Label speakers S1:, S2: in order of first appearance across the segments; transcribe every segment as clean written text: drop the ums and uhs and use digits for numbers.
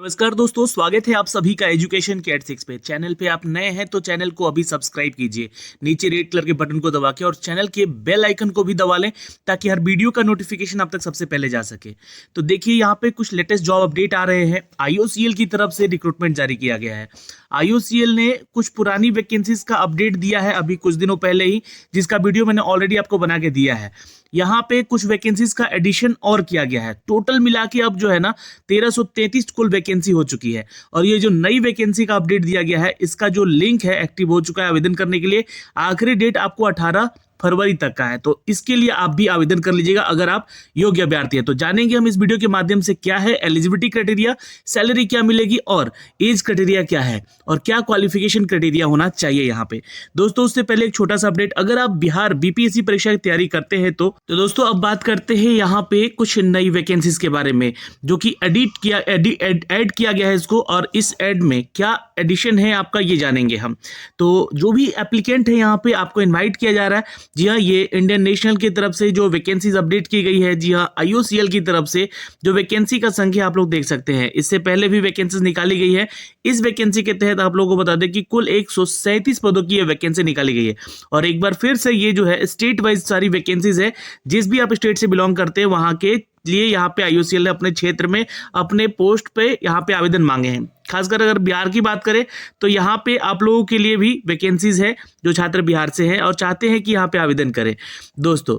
S1: नमस्कार दोस्तों, स्वागत है आप सभी का एजुकेशन के एट 6 पे। चैनल पे आप नए हैं तो चैनल को अभी सब्सक्राइब कीजिए, नीचे रेड कलर के बटन को दबा के, और चैनल के बेल आइकन को भी दबा लें ताकि हर वीडियो का नोटिफिकेशन आप तक सबसे पहले जा सके। तो देखिए, यहाँ पे कुछ लेटेस्ट जॉब अपडेट आ रहे हैं। IOCL की तरफ से रिक्रूटमेंट जारी किया गया है। IOCL ने कुछ पुरानी वैकेंसीज का अपडेट दिया है अभी कुछ दिनों पहले ही, जिसका वीडियो मैंने ऑलरेडी आपको बना के दिया है। यहाँ पे कुछ वैकेंसीज का एडिशन और किया गया है। टोटल मिला के अब जो है ना 1333 कुल वैकेंसी हो चुकी है। और ये जो नई वैकेंसी का अपडेट दिया गया है, इसका जो लिंक है एक्टिव हो चुका है आवेदन करने के लिए। आखिरी डेट आपको 18 फरवरी तक का है, तो इसके लिए आप भी आवेदन कर लीजिएगा अगर आप योग्य अभ्यर्थी हैं। तो जानेंगे हम इस वीडियो के माध्यम से क्या है एलिजिबिलिटी क्राइटेरिया, सैलरी क्या मिलेगी और एज क्राइटेरिया क्या है और क्या क्वालिफिकेशन क्राइटेरिया होना चाहिए यहाँ पे। दोस्तों, उससे पहले एक छोटा सा अपडेट, अगर आप बिहार BPSC परीक्षा की तैयारी करते हैं तो दोस्तों अब बात करते हैं यहाँ पे कुछ नई वैकेंसीज के बारे में, जो कि ऐड किया गया है इसको। और इस ऐड में क्या एडिशन है आपका, ये जानेंगे हम। तो जो भी एप्लीकेंट है यहाँ पे आपको इन्वाइट किया जा रहा है। जी हाँ, ये इंडियन नेशनल की तरफ से जो वैकेंसीज अपडेट की गई है। जी हाँ, IOCL की तरफ से जो वैकेंसी का संख्या आप लोग देख सकते हैं, इससे पहले भी वैकेंसीज निकाली गई है। इस वैकेंसी के तहत आप लोगों को बता दें कि कुल 137 पदों की ये वैकेंसी निकाली गई है। और एक बार फिर से ये जो है स्टेट वाइज सारी वैकेंसीज है। जिस भी आप स्टेट से बिलोंग करते हैं वहां के लिए यहाँ पे IOCL ने अपने क्षेत्र में अपने पोस्ट पे यहाँ पे आवेदन मांगे हैं। खासकर अगर बिहार की बात करें तो यहाँ पे आप लोगों के लिए भी वैकेंसीज है जो छात्र बिहार से हैं और चाहते हैं कि यहाँ पे आवेदन करें। दोस्तों,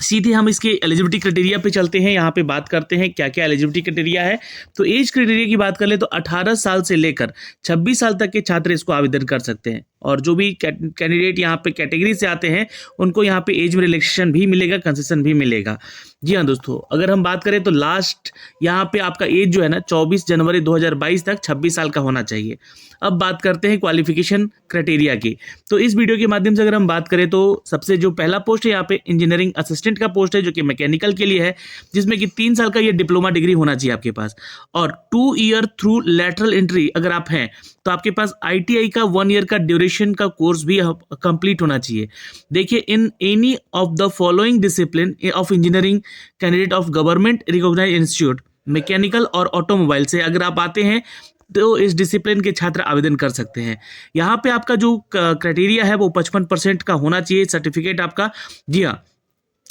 S1: सीधे हम इसके एलिजिबिलिटी क्राइटेरिया पे चलते हैं। यहाँ पे बात करते हैं क्या क्या एलिजिबिलिटी क्राइटेरिया है। तो एज क्राइटेरिया की बात कर ले तो 18 साल से लेकर 26 साल तक के छात्र इसको आवेदन कर सकते हैं। और जो भी कैंडिडेट यहाँ पे कैटेगरी से आते हैं उनको यहाँ पे एज में रिलैक्सेशन भी मिलेगा, कंसेशन भी मिलेगा। जी हाँ दोस्तों, अगर हम बात करें तो लास्ट यहाँ पे आपका एज जो है ना 24 जनवरी 2022 तक 26 साल का होना चाहिए। अब बात करते हैं क्वालिफिकेशन क्राइटेरिया की। तो इस वीडियो के माध्यम से अगर हम बात करें तो सबसे जो पहला पोस्ट है यहाँ पे इंजीनियरिंग असिस्टेंट का पोस्ट है, जो कि मैकेनिकल के लिए है, जिसमें कि 3 साल का ये डिप्लोमा डिग्री होना चाहिए आपके पास। और 2 ईयर थ्रू लैटरल एंट्री अगर आप हैं तो आपके पास ITI का 1 ईयर का ड्यूरेशन का कोर्स भी कंप्लीट होना चाहिए। देखिए, in any of the following discipline of engineering candidate of government recognised institute mechanical और ऑटोमोबाइल से अगर आप आते हैं तो इस डिसिप्लिन के छात्र आवेदन कर सकते हैं। यहाँ पे आपका जो क्राइटेरिया है वो 55% का होना चाहिए सर्टिफिकेट आपका। जी हाँ,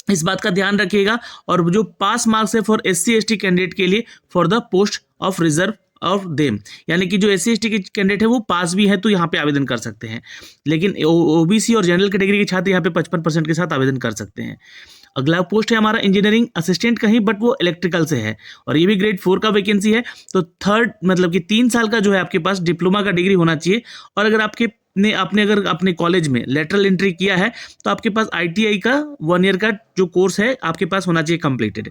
S1: इस बात का ध्यान रखिएगा। और जो पास मार्क्स है फॉर SC ST कैंडिडेट के लिए for the post of reserve of them, यानी कि जो SC ST के कैंडिडेट है वो पास भी है तो यहाँ पे आवेदन कर सकते हैं। लेकिन OBC और जनरल कैटेगरी के छात्र यहाँ पे 55% के साथ आवेदन कर सकते हैं। अगला पोस्ट है हमारा इंजीनियरिंग असिस्टेंट का ही, बट वो इलेक्ट्रिकल से है और ये भी ग्रेड 4 का वैकेंसी है। तो थर्ड मतलब कि 3 साल का जो है आपके पास डिप्लोमा का डिग्री होना चाहिए। और अगर आपने अगर अपने कॉलेज में लेटरल एंट्री किया है तो आपके पास ITI का 1 ईयर का जो कोर्स है आपके पास होना चाहिए completed.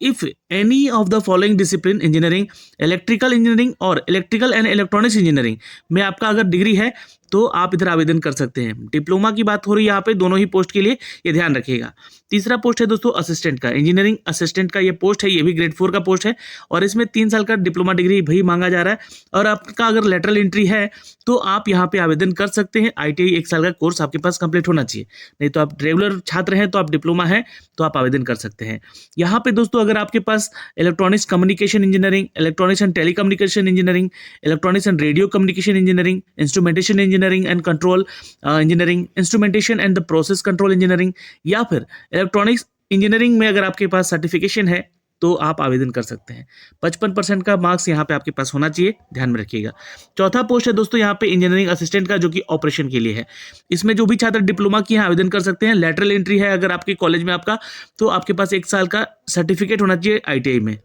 S1: If any of the following discipline engineering, electrical engineering और इलेक्ट्रिकल एंड इलेक्ट्रॉनिक्स इंजीनियरिंग में आपका अगर डिग्री है तो आप इधर आवेदन कर सकते हैं। डिप्लोमा की बात हो रही है यहाँ पे दोनों ही पोस्ट के लिए, ये ध्यान रखिएगा। तीसरा पोस्ट है दोस्तों असिस्टेंट का, इंजीनियरिंग असिस्टेंट का ये पोस्ट है, ये भी ग्रेड 4 का पोस्ट है और इसमें 3 साल का डिप्लोमा डिग्री भी मांगा जा रहा है। और आपका अगर लेटरल एंट्री है तो आप यहाँ पे आवेदन कर सकते हैं। ITI 1 साल का कोर्स आपके पास कंप्लीट होना चाहिए, नहीं तो आप रेगुलर छात्र हैं तो आप डिप्लोमा है तो आप आवेदन कर सकते हैं। यहाँ पे दोस्तों अगर आपके पास electronics communication engineering, electronics and telecommunication engineering, electronics and radio communication engineering, instrumentation engineering and control engineering, instrumentation and the process control engineering, या फिर इलेक्ट्रॉनिक्स इंजीनियरिंग में अगर आपके पास सर्टिफिकेशन है तो आप आवेदन कर सकते हैं। 55% का मार्क्स यहाँ पे आपके पास होना चाहिए, ध्यान में रखिएगा। चौथा पोस्ट है दोस्तों यहाँ पे इंजीनियरिंग असिस्टेंट का, जो कि ऑपरेशन के लिए है। इसमें जो भी छात्र डिप्लोमा किए हैं आवेदन कर सकते हैं। लेटरल एंट्री है अगर आपके कॉलेज में आपका तो आपके पास 1 साल का सर्टिफिकेट होना चाहिए ITI में।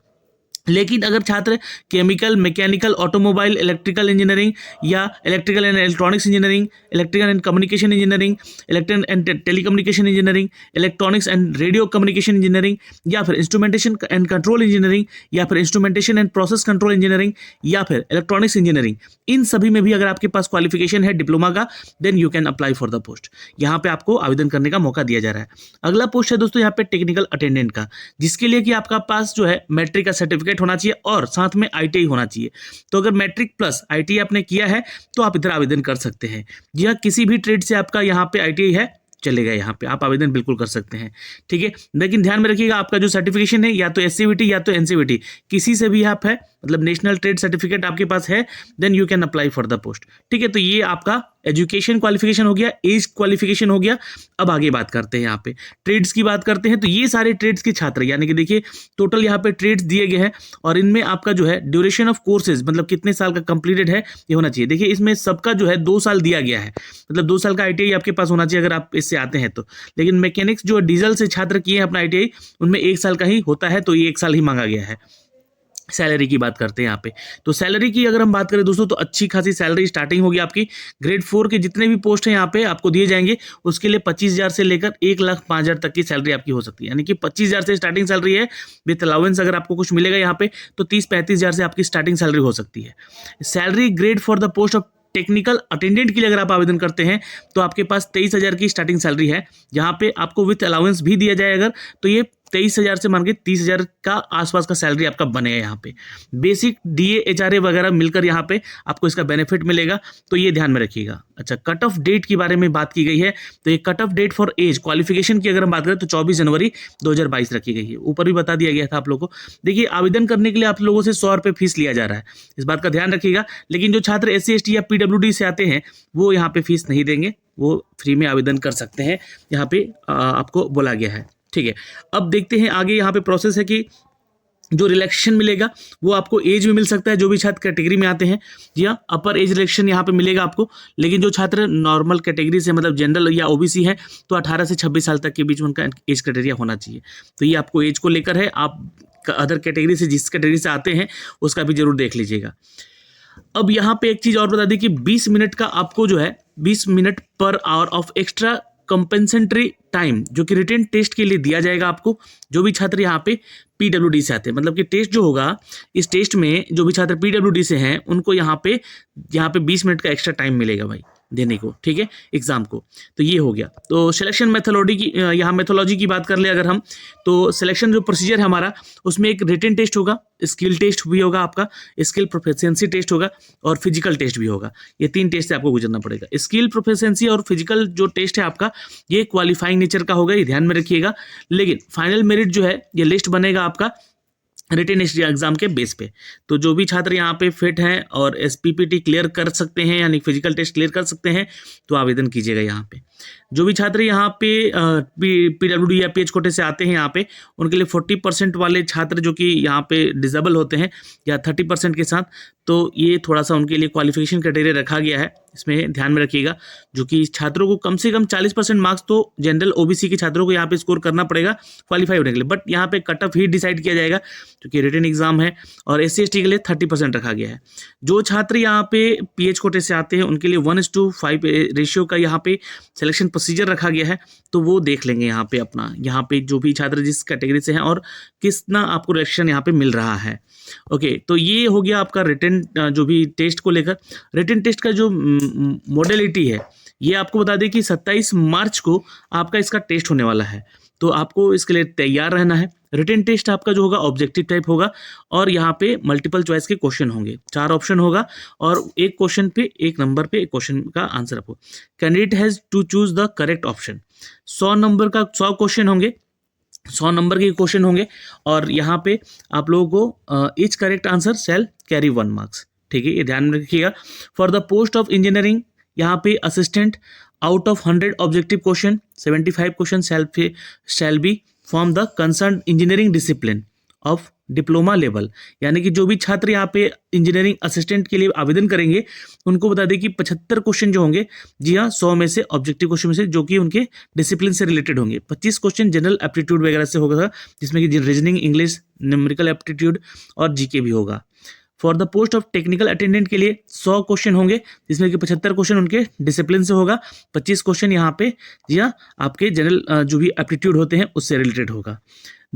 S1: लेकिन अगर छात्र chemical, mechanical, automobile, electrical engineering या electrical and electronics engineering, electrical and communication engineering, electrical and telecommunication engineering, electronics and radio communication engineering, या फिर इंस्ट्रूमेंटेशन एंड कंट्रोल इंजीनियरिंग, या फिर instrumentation and process control engineering, या फिर electronics engineering, इन सभी में भी अगर आपके पास क्वालिफिकेशन है डिप्लोमा का, then you can apply for the post. यहाँ पे आपको आवेदन करने का मौका दिया जा रहा है। अगला पोस्ट है दोस्तों यहाँ पे टेक्निकल अटेंडेंट का, जिसके लिए कि आपका पास जो है मैट्रिक का सर्टिफिकेट होना चाहिए और साथ में ITI होना चाहिए। तो अगर मैट्रिक प्लस ITI आपने किया है तो आप इधर आवेदन कर सकते हैं। जी हाँ, किसी भी ट्रेड से आपका यहाँ पे ITI है चलेगा, यहाँ पे आप आवेदन बिल्कुल कर सकते हैं, ठीक है। लेकिन ध्यान में रखिएगा, आपका जो सर्टिफिकेशन है या तो एससीवीटी या तो एनसीवीटी, किसी से भी आप है, मतलब नेशनल ट्रेड सर्टिफिकेट आपके पास है, then you can apply for the post, ठीक है। तो ये आपका एजुकेशन क्वालिफिकेशन हो गया, एज क्वालिफिकेशन हो गया। अब आगे बात करते हैं, यहाँ पे ट्रेड्स की बात करते हैं। तो ये सारे ट्रेड्स के छात्र, यानी कि देखिए टोटल यहाँ पे ट्रेड्स दिए गए हैं, और इनमें आपका जो है ड्यूरेशन ऑफ कोर्सेज, मतलब कितने साल का कंप्लीटेड है ये होना चाहिए। देखिए इसमें सबका जो है 2 साल दिया गया है, मतलब 2 साल का ITI आपके पास होना चाहिए अगर आप इससे आते हैं तो। लेकिन मैकेनिक्स जो डीजल से छात्र किए हैं अपना ITI, उनमें 1 साल का ही होता है, तो ये 1 साल ही मांगा गया है। सैलरी की बात करते हैं यहाँ पे, तो सैलरी की अगर हम बात करें दोस्तों, तो अच्छी खासी सैलरी स्टार्टिंग होगी आपकी। ग्रेड 4 के जितने भी पोस्ट हैं यहाँ पे आपको दिए जाएंगे, उसके लिए 25,000 से लेकर 1,05,000 तक की सैलरी आपकी हो सकती है। यानी कि 25,000 से स्टार्टिंग सैलरी है, विथ अलाउंस अगर आपको कुछ मिलेगा यहाँ पे तो 30-35,000 से आपकी स्टार्टिंग सैलरी हो सकती है। Salary grade for the post of technical attendant के लिए अगर आप आवेदन करते हैं तो आपके पास 23,000 की स्टार्टिंग सैलरी है, जहाँ पे आपको विथ अलाउंस भी दिया जाए अगर, तो ये 23,000 से मान के 30,000 का आसपास का सैलरी आपका बनेगा यहाँ पे। बेसिक DA HRA वगैरह मिलकर यहाँ पे आपको इसका बेनिफिट मिलेगा, तो ये ध्यान में रखिएगा। अच्छा, कट ऑफ डेट के बारे में बात की गई है, तो ये cut off date for age qualification की अगर हम बात करें तो 24 जनवरी 2022 रखी गई है। ऊपर भी बता दिया गया था आप लोगों को। देखिए आवेदन करने के लिए आप लोगों से 100 रुपये फीस लिया जा रहा है, इस बात का ध्यान रखिएगा। लेकिन जो छात्र SC ST या PWD से आते हैं वो यहाँ पे फीस नहीं देंगे, वो फ्री में आवेदन कर सकते हैं, यहाँ पे आपको बोला गया है, ठीक है। अब देखते हैं आगे, यहाँ पे प्रोसेस है कि जो रिलैक्सेशन मिलेगा वो आपको एज में मिल सकता है, जो भी छात्र कैटेगरी में आते हैं। जी हाँ, अपर एज रिलैक्सेशन यहाँ पे मिलेगा आपको। लेकिन जो छात्र नॉर्मल कैटेगरी से, मतलब जनरल या OBC है, तो 18 से 26 साल तक के बीच में उनका एज क्राइटेरिया होना चाहिए। तो ये आपको एज को लेकर है, आप अदर कैटेगरी से, जिस कैटेगरी से आते हैं उसका भी जरूर देख लीजिएगा। अब यहाँ पे एक चीज़ और बता दी कि 20 मिनट का आपको जो है 20 minute per hour of extra compensatory time जो कि रिटन टेस्ट के लिए दिया जाएगा आपको, जो भी छात्र यहाँ पे PWD से आते हैं। मतलब कि टेस्ट जो होगा, इस टेस्ट में जो भी छात्र PWD से हैं उनको यहाँ पे 20 मिनट का एक्स्ट्रा टाइम मिलेगा भाई देने को, ठीक है, एग्जाम को। तो ये हो गया। तो सिलेक्शन मेथोडोलॉजी की, यहाँ मेथोलॉजी की बात कर ले अगर हम, तो सिलेक्शन जो प्रोसीजर है हमारा, उसमें एक रिटन टेस्ट होगा, स्किल टेस्ट भी होगा आपका, स्किल प्रोफिशिएंसी टेस्ट होगा, और फिजिकल टेस्ट भी होगा। ये 3 टेस्ट से आपको गुजरना पड़ेगा। स्किल प्रोफिशिएंसी और फिजिकल जो टेस्ट है आपका, ये क्वालिफाइंग नेचर का होगा, ये ध्यान में रखिएगा। लेकिन फाइनल मेरिट जो है ये लिस्ट बनेगा आपका रिटन एग्जाम के बेस पे। तो जो भी छात्र यहाँ पे फिट हैं और SPPT क्लियर कर सकते हैं, यानी फिजिकल टेस्ट क्लियर कर सकते हैं, तो आवेदन कीजिएगा यहाँ पे। जो भी छात्र यहाँ पे PWD या PH कोटे से आते हैं यहाँ पे, उनके लिए 40% वाले छात्र जो कि यहाँ पे डिसेबल होते हैं या 30% के साथ, तो ये थोड़ा सा उनके लिए क्वालिफिकेशन क्राइटेरिया रखा गया है, इसमें ध्यान में रखिएगा। जो कि छात्रों को कम से कम 40% मार्क्स तो जनरल OBC के छात्रों को यहाँ पे स्कोर करना पड़ेगा क्वालिफाई होने के लिए। बट यहाँ पे कट ऑफ ही डिसाइड किया जाएगा, क्योंकि रिटन एग्जाम है, और SC ST के लिए 30% रखा गया है। जो छात्र यहाँ पे PH कोटे से आते हैं उनके लिए 1:5 रेशियो का यहाँ पे सिलेक्शन प्रोसीजर रखा गया है, तो वो देख लेंगे यहाँ पे अपना, यहाँ पे जो भी छात्र जिस कैटेगरी से हैं और कितना आपको रिलेक्शन यहाँ पे मिल रहा है। ओके, तो ये हो गया आपका रिटन जो भी टेस्ट को लेकर। रिटन टेस्ट का जो मॉडलिटी है, ये आपको बता दें कि 27 मार्च को आपका इसका टेस्ट होने वाला है, तो आपको इसके लिए तैयार रहना है। रिटन टेस्ट आपका जो होगा ऑब्जेक्टिव टाइप होगा, और यहाँ पे मल्टीपल चॉइस के क्वेश्चन होंगे, 4 ऑप्शन होगा, और एक क्वेश्चन पे 1 नंबर पे एक क्वेश्चन का आंसर आपको, candidate has to choose the correct option. 100 number का 100 क्वेश्चन होंगे, 100 नंबर के क्वेश्चन होंगे, और यहाँ पे आप लोगों को ईच करेक्ट आंसर शैल कैरी 1 मार्क्स, ठीक है, ये ध्यान में रखिएगा। For the post of engineering, यहाँ पे assistant, out of 100 objective question 75 question shall be from the concern engineering discipline of diploma level. यानी कि जो भी छात्र यहाँ पे इंजीनियरिंग असिस्टेंट के लिए आवेदन करेंगे, उनको बता दें कि 75 क्वेश्चन जो होंगे, जी हाँ, 100 में से ऑब्जेक्टिव क्वेश्चन में से, जो कि उनके डिसिप्लिन से रिलेटेड होंगे। 25 क्वेश्चन जनरल एप्टीट्यूड वगैरह से होगा, जिसमें कि रीजनिंग, इंग्लिश, न्यूमेरिकल एप्टीट्यूड और GK भी होगा। For the post of technical attendant के लिए 100 क्वेश्चन होंगे, जिसमें कि 75 क्वेश्चन उनके डिसिप्लिन से होगा, 25 क्वेश्चन यहाँ पे जी हाँ आपके जनरल जो भी एप्टीट्यूड होते हैं उससे रिलेटेड होगा।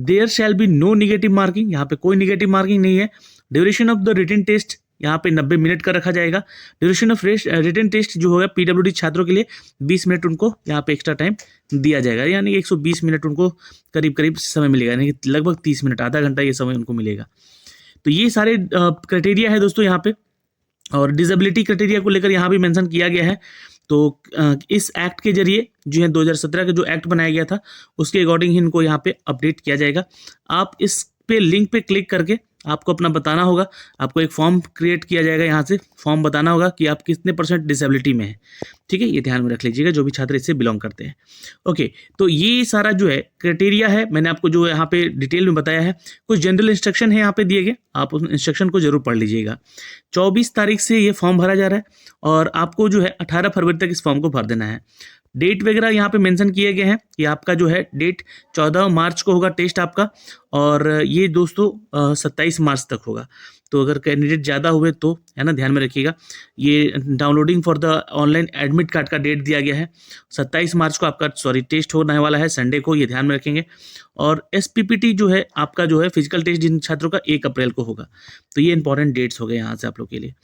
S1: There shall be no negative marking, यहाँ पे कोई निगेटिव मार्किंग नहीं है। Duration of the written test यहाँ पे 90 मिनट का रखा जाएगा। ड्यूरेशन ऑफ रिटन टेस्ट जो होगा PWD छात्रों के लिए 20 मिनट उनको यहाँ पे एक्स्ट्रा टाइम दिया जाएगा, यानी 120 मिनट उनको करीब समय मिलेगा, यानी कि लगभग 30 मिनट, आधा घंटा ये समय उनको मिलेगा। तो ये सारे क्राइटेरिया है दोस्तों यहाँ पे, और डिसेबिलिटी क्राइटेरिया को लेकर यहाँ भी मेंशन किया गया है तो इस एक्ट के जरिए जो है 2017 का जो एक्ट बनाया गया था उसके अकॉर्डिंग ही इनको यहाँ पे अपडेट किया जाएगा। आप इस पे लिंक पे क्लिक करके आपको अपना बताना होगा, आपको एक फॉर्म क्रिएट किया जाएगा, यहाँ से फॉर्म बताना होगा कि आप कितने % डिसेबिलिटी में है। ठीक है, ये ध्यान में रख लीजिएगा जो भी छात्र इससे बिलोंग करते हैं। ओके, तो ये सारा जो है क्राइटेरिया है, मैंने आपको जो यहाँ पे डिटेल में बताया है। कुछ जनरल इंस्ट्रक्शन है यहाँ पे दिए गए, आप उस इंस्ट्रक्शन को जरूर पढ़ लीजिएगा। 24 तारीख से ये फॉर्म भरा जा रहा है और आपको जो है 18 फरवरी तक इस फॉर्म को भर देना है। डेट वगैरह यहाँ पे मेंशन किए गए हैं कि आपका जो है डेट 14 मार्च को होगा टेस्ट आपका, और ये दोस्तों 27 मार्च तक होगा। तो अगर कैंडिडेट ज़्यादा हुए तो है ना, ध्यान में रखिएगा। ये downloading for the online admit card का डेट दिया गया है 27 मार्च को आपका टेस्ट होने वाला है, संडे को, ये ध्यान में रखेंगे। और SPPT जो है आपका जो है फिजिकल टेस्ट जिन छात्रों का 1 अप्रैल को होगा। तो ये इंपॉर्टेंट डेट्स हो गए यहाँ से आप लोग के लिए।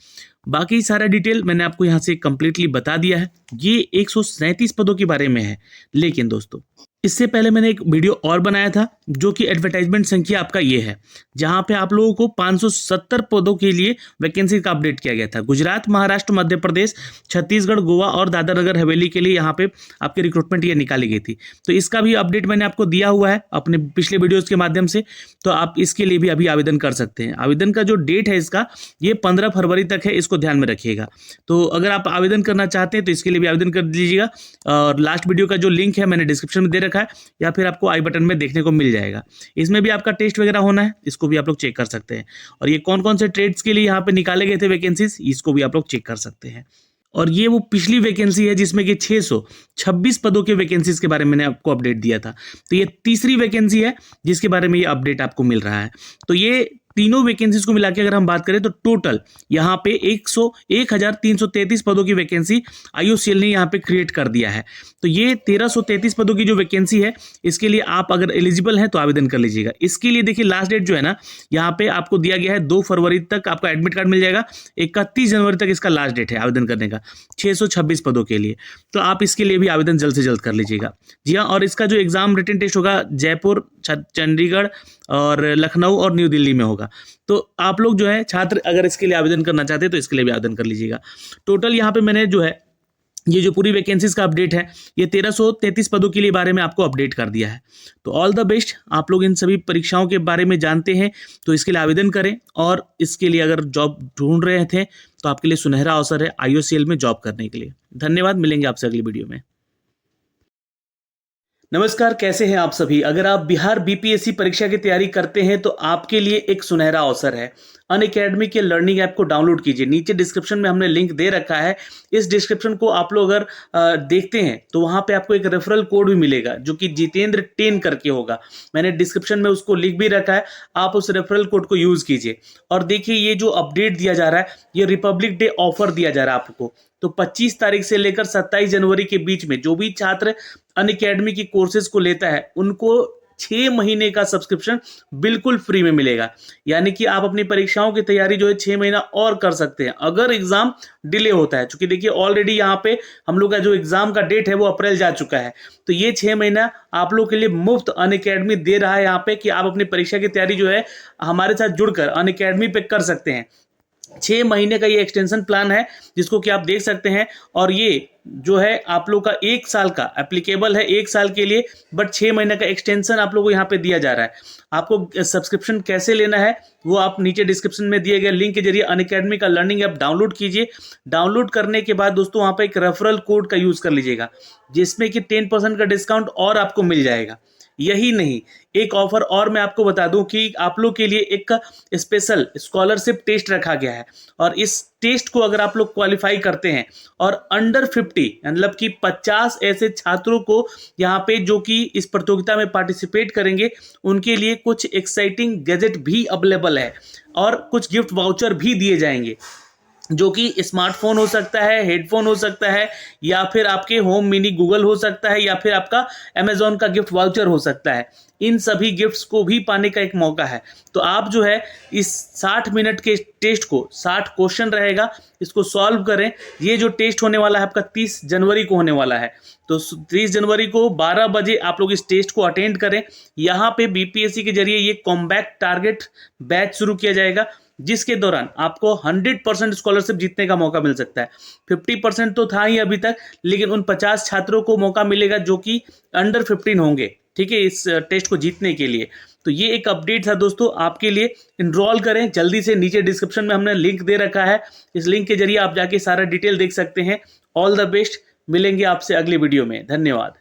S1: बाकी सारा डिटेल मैंने आपको यहाँ से कंप्लीटली बता दिया है। ये 137 पदों के बारे में है। लेकिन दोस्तों इससे पहले मैंने एक वीडियो और बनाया था जो कि एडवर्टाइजमेंट संख्या आपका ये है, जहां पे आप लोगों को 570 पदों के लिए वैकेंसी का अपडेट किया गया था। गुजरात, महाराष्ट्र, मध्य प्रदेश, छत्तीसगढ़, गोवा और दादरा नगर हवेली के लिए यहाँ पे आपकी रिक्रूटमेंट ये निकाली गई थी। तो इसका भी अपडेट मैंने आपको दिया हुआ है अपने पिछले वीडियोज़ के माध्यम से, तो आप इसके लिए भी अभी आवेदन कर सकते हैं। आवेदन का जो डेट है इसका ये 15 फरवरी तक है, इसको ध्यान में रखिएगा। तो अगर आप आवेदन करना चाहते हैं तो इसके लिए भी आवेदन कर लीजिएगा। और लास्ट वीडियो का जो लिंक है मैंने डिस्क्रिप्शन में दे रखा है, या फिर आपको आई बटन में देखने को मिल जाएगा। इसमें भी आपका टेस्ट वगैरह होना है, इसको भी आप लोग चेक कर सकते हैं। और ये कौन कौन से ट्रेड्स के लिए यहाँ पे निकाले गए थे वैकेंसीज, इसको भी आप लोग चेक कर सकते हैं। और ये वो पिछली वैकेंसी है जिसमें कि 626 पदों के वैकेंसीज के बारे में मैंने आपको अपडेट दिया था। तो ये तीसरी वैकेंसी है जिसके बारे में ये अपडेट आपको मिल रहा है। तो ये तीनों वैकेंसीज को मिला के अगर हम बात करें तो टोटल यहाँ पे 1333 पदों की वैकेंसी IOCL ने यहाँ पे क्रिएट कर दिया है। तो ये 1333 पदों की जो वैकेंसी है इसके लिए आप अगर एलिजिबल हैं तो आवेदन कर लीजिएगा। इसके लिए देखिए लास्ट डेट जो है ना यहाँ पे आपको दिया गया है 2 फरवरी तक आपका एडमिट कार्ड मिल जाएगा। 31 जनवरी तक इसका लास्ट डेट है आवेदन करने का 626 पदों के लिए। तो आप इसके लिए भी आवेदन जल्द से जल्द कर लीजिएगा। जी हाँ, और इसका जो एग्जाम रिटन टेस्ट होगा जयपुर, चंडीगढ़ और लखनऊ और न्यू दिल्ली में होगा। तो आप लोग जो है छात्र अगर इसके लिए आवेदन करना चाहते हैं तो इसके लिए भी आवेदन कर लीजिएगा। टोटल यहाँ पे मैंने जो है ये जो पूरी वैकेंसीज का अपडेट है ये 1333 पदों के लिए बारे में आपको अपडेट कर दिया है। तो ऑल द बेस्ट, आप लोग इन सभी परीक्षाओं के बारे में जानते हैं तो इसके लिए आवेदन करें। और इसके लिए अगर जॉब ढूंढ रहे थे तो आपके लिए सुनहरा अवसर है IOCL में जॉब करने के लिए। धन्यवाद, मिलेंगे आपसे अगली वीडियो में। नमस्कार, कैसे हैं आप सभी। अगर आप बिहार BPSC परीक्षा की तैयारी करते हैं तो आपके लिए एक सुनहरा अवसर है। अनअकैडमी के लर्निंग ऐप को डाउनलोड कीजिए, नीचे डिस्क्रिप्शन में हमने लिंक दे रखा है। इस डिस्क्रिप्शन को आप लोग अगर देखते हैं तो वहां पे आपको एक रेफरल कोड भी मिलेगा जो कि जितेंद्र 10 करके होगा। मैंने डिस्क्रिप्शन में उसको लिख भी रखा है, आप उस रेफरल कोड को यूज कीजिए। और देखिए ये जो अपडेट दिया जा रहा है ये रिपब्लिक डे ऑफर दिया जा रहा है आपको। तो 25 तारीख से लेकर 27 जनवरी के बीच में जो भी छात्र अनअकैडमी की कोर्सेज को लेता है उनको 6 महीने का सब्सक्रिप्शन बिल्कुल फ्री में मिलेगा। यानी कि आप अपनी परीक्षाओं की तैयारी जो है 6 महीना और कर सकते हैं अगर एग्जाम डिले होता है। क्योंकि देखिए ऑलरेडी यहाँ पे हम लोग का जो एग्जाम का डेट है वो अप्रैल जा चुका है। तो ये 6 महीना आप लोग के लिए मुफ्त अनअकैडमी दे रहा है यहाँ पे कि आप अपनी परीक्षा की तैयारी जो है हमारे साथ जुड़कर अनअकैडमी पे कर सकते हैं। 6 महीने का ये एक्सटेंशन प्लान है जिसको कि आप देख सकते हैं। और ये जो है आप लोग का 1 साल का एप्लीकेबल है, 1 साल के लिए, बट 6 महीने का एक्सटेंशन आप लोगों को यहाँ पे दिया जा रहा है। आपको सब्सक्रिप्शन कैसे लेना है वो आप नीचे डिस्क्रिप्शन में दिए गए लिंक के जरिए अनअकैडमी का लर्निंग ऐप डाउनलोड कीजिए। डाउनलोड करने के बाद दोस्तों वहाँ पे एक रेफरल कोड का यूज कर लीजिएगा जिसमें कि 10% का डिस्काउंट और आपको मिल जाएगा। यही नहीं, एक ऑफर और मैं आपको बता दूं कि आप लोग के लिए एक स्पेशल स्कॉलरशिप टेस्ट रखा गया है। और इस टेस्ट को अगर आप लोग क्वालिफाई करते हैं और अंडर 50 मतलब कि 50 ऐसे छात्रों को यहाँ पे जो कि इस प्रतियोगिता में पार्टिसिपेट करेंगे उनके लिए कुछ एक्साइटिंग गैजेट भी अवेलेबल है और कुछ गिफ्ट वाउचर भी दिए जाएंगे जो कि स्मार्टफोन हो सकता है, हेडफोन हो सकता है, या फिर आपके होम मिनी गूगल हो सकता है, या फिर आपका अमेजोन का गिफ्ट वाउचर हो सकता है। इन सभी गिफ्ट्स को भी पाने का एक मौका है। तो आप जो है इस 60 मिनट के टेस्ट को 60 क्वेश्चन रहेगा, इसको सॉल्व करें। ये जो टेस्ट होने वाला है आपका 30 जनवरी को होने वाला है। तो 30 जनवरी को 12 बजे आप लोग इस टेस्ट को अटेंड करें। यहाँ पे BPSC के जरिए ये कॉम्बैक्ट टारगेट बैच शुरू किया जाएगा जिसके दौरान आपको 100% स्कॉलरशिप जीतने का मौका मिल सकता है। 50% तो था ही अभी तक, लेकिन उन 50 छात्रों को मौका मिलेगा जो कि अंडर 15 होंगे, ठीक है, इस टेस्ट को जीतने के लिए। तो ये एक अपडेट था दोस्तों आपके लिए। इनरोल करें जल्दी से, नीचे डिस्क्रिप्शन में हमने लिंक दे रखा है, इस लिंक के जरिए आप जाके सारा डिटेल देख सकते हैं। ऑल द बेस्ट, मिलेंगे आपसे अगली वीडियो में। धन्यवाद।